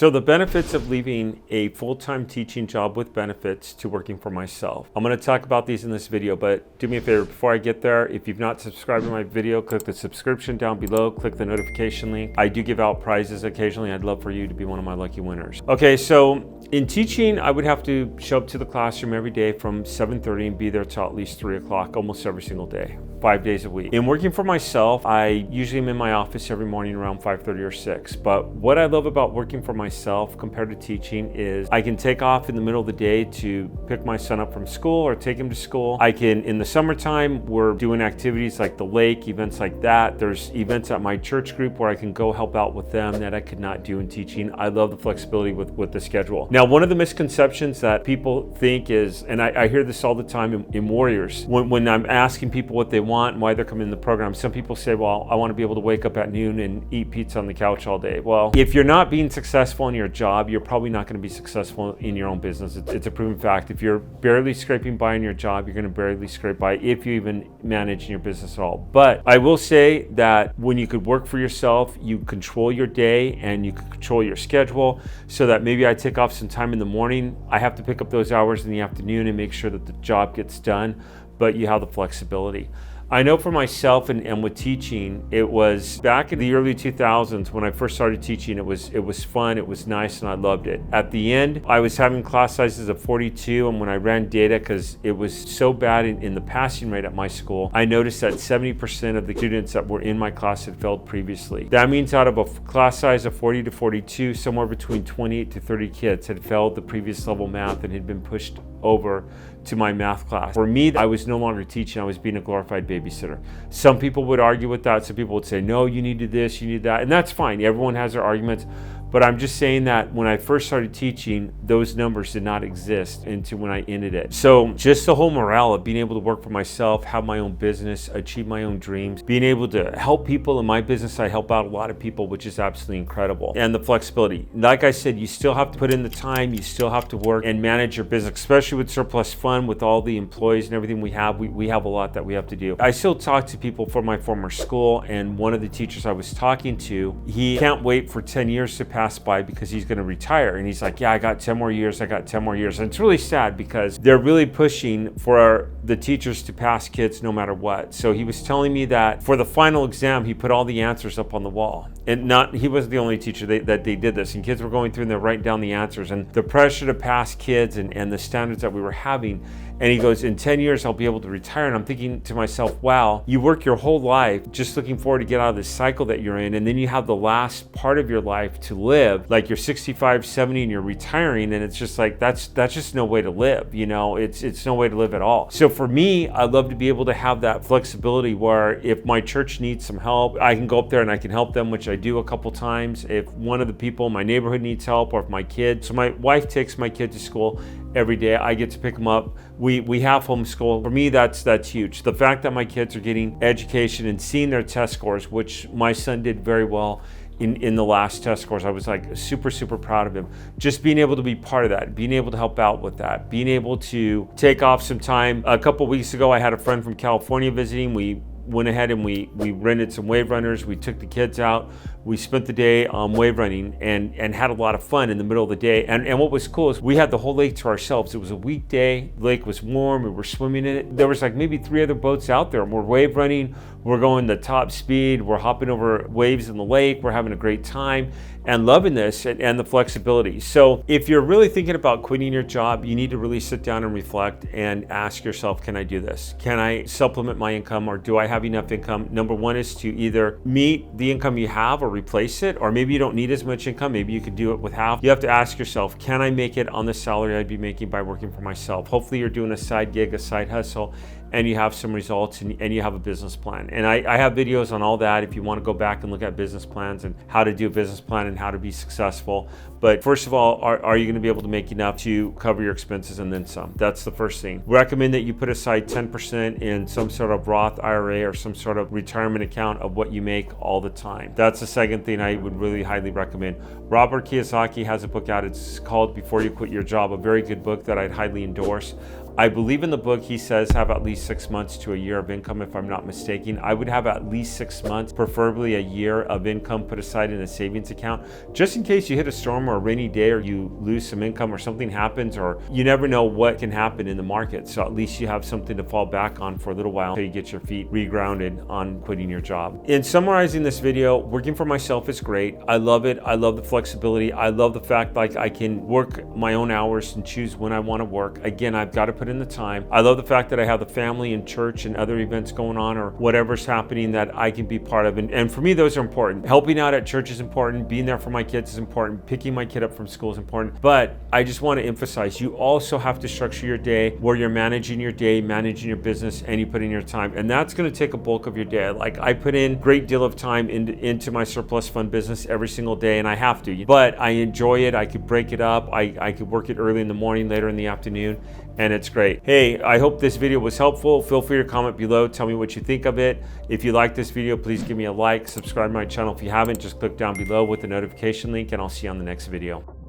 So the benefits of leaving a full-time teaching job with benefits to working for myself. I'm going to talk about these in this video, but do me a favor before I get there. If you've not subscribed to my video, click the subscription down below, click the notification link. I do give out prizes occasionally. I'd love for you to be one of my lucky winners. Okay, so in teaching, I would have to show up to the classroom every day from 7:30 and be there till at least 3 o'clock almost every single day, 5 days a week. In working for myself, I usually am in my office every morning around 5:30 or 6. But what I love about working for myself compared to teaching is I can take off in the middle of the day to pick my son up from school or take him to school. I can, in the summertime, we're doing activities like the lake, events like that. There's events at my church group where I can go help out with them that I could not do in teaching. I love the flexibility with the schedule. Now, one of the misconceptions that people think is, and I hear this all the time in Warriors, when I'm asking people what they want and why they're coming in the program, some people say, well, I want to be able to wake up at noon and eat pizza on the couch all day. Well, if you're not being successful in your job, you're probably not going to be successful in your own business. It's a proven fact. If you're barely scraping by in your job, you're going to barely scrape by if you even manage in your business at all. But I will say that when you could work for yourself, you control your day and you can control your schedule so that maybe I take off some time in the morning. I have to pick up those hours in the afternoon and make sure that the job gets done, but you have the flexibility. I know for myself and with teaching, it was back in the early 2000s when I first started teaching, it was fun, it was nice, and I loved it. At the end, I was having class sizes of 42, and when I ran data, because it was so bad in the passing rate at my school, I noticed that 70% of the students that were in my class had failed previously. That means out of a class size of 40 to 42, somewhere between 28 to 30 kids had failed the previous level math and had been pushed over to my math class. For me, I was no longer teaching, I was being a glorified babysitter. Some people would argue with that. Some people would say, no, you needed this, you need that. And that's fine. Everyone has their arguments. But I'm just saying that when I first started teaching, those numbers did not exist until when I ended it. So just the whole morale of being able to work for myself, have my own business, achieve my own dreams, being able to help people in my business, I help out a lot of people, which is absolutely incredible. And the flexibility. Like I said, you still have to put in the time, you still have to work and manage your business, especially with Surplus Fund, with all the employees and everything we have. We have a lot that we have to do. I still talk to people from my former school, and one of the teachers I was talking to, he can't wait for 10 years to pass by because he's going to retire. And he's like, yeah, I got 10 more years. And it's really sad because they're really pushing for the teachers to pass kids no matter what. So he was telling me that for the final exam, he put all the answers up on the wall. And he wasn't the only teacher that they did this. And kids were going through and they're writing down the answers. And the pressure to pass kids and the standards that we were having. And he goes, in 10 years, I'll be able to retire. And I'm thinking to myself, wow, you work your whole life just looking forward to get out of this cycle that you're in. And then you have the last part of your life to live, like you're 65, 70 and you're retiring. And it's just like, that's just no way to live. You know, it's no way to live at all. So for me, I'd love to be able to have that flexibility where if my church needs some help, I can go up there and I can help them, which I do a couple times. If one of the people in my neighborhood needs help, or if my kid, so my wife takes my kid to school every day, I get to pick them up. We have homeschool. For me, that's huge. The fact that my kids are getting education and seeing their test scores, which my son did very well in the last test scores, I was like super, super proud of him. Just being able to be part of that, being able to help out with that, being able to take off some time. A couple weeks ago, I had a friend from California visiting. We went ahead and we rented some wave runners. We took the kids out. We spent the day wave running and had a lot of fun in the middle of the day. And what was cool is we had the whole lake to ourselves. It was a weekday. The lake was warm. We were swimming in it. There was like maybe 3 other boats out there. We're wave running. We're going the top speed. We're hopping over waves in the lake. We're having a great time and loving this and the flexibility. So if you're really thinking about quitting your job, you need to really sit down and reflect and ask yourself, can I do this? Can I supplement my income, or do I have enough income? Number one is to either meet the income you have or replace it, or maybe you don't need as much income. Maybe you could do it with half. You have to ask yourself, can I make it on the salary I'd be making by working for myself? Hopefully you're doing a side gig, a side hustle, and you have some results and you have a business plan. And I have videos on all that if you want to go back and look at business plans and how to do a business plan and how to be successful. But first of all, are you going to be able to make enough to cover your expenses and then some? That's the first thing. Recommend that you put aside 10% in some sort of Roth IRA or some sort of retirement account of what you make all the time. That's the second thing I would really highly recommend. Robert Kiyosaki has a book out. It's called Before You Quit Your Job, a very good book that I'd highly endorse. I believe in the book he says have at least 6 months to a year of income, if I'm not mistaken. I would have at least 6 months, preferably a year of income put aside in a savings account, just in case you hit a storm or a rainy day, or you lose some income, or something happens, or you never know what can happen in the market. So at least you have something to fall back on for a little while until you get your feet regrounded on quitting your job. In summarizing this video, working for myself is great. I love it. I love the flexibility. I love the fact like I can work my own hours and choose when I want to work. Again, I've got to put in the time. I love the fact that I have the family and church and other events going on, or whatever's happening that I can be part of. And for me, those are important. Helping out at church is important. Being there for my kids is important. Picking my kid up from school is important. But I just want to emphasize, you also have to structure your day where you're managing your day, managing your business, and you put in your time. And that's going to take a bulk of your day. Like, I put in a great deal of time into my surplus fund business every single day, and I have to. But I enjoy it. I could break it up. I could work it early in the morning, later in the afternoon, and it's great. Hey, I hope this video was helpful. Feel free to comment below. Tell me what you think of it. If you like this video, please give me a like. Subscribe to my channel if you haven't. Just click down below with the notification link, and I'll see you on the next video.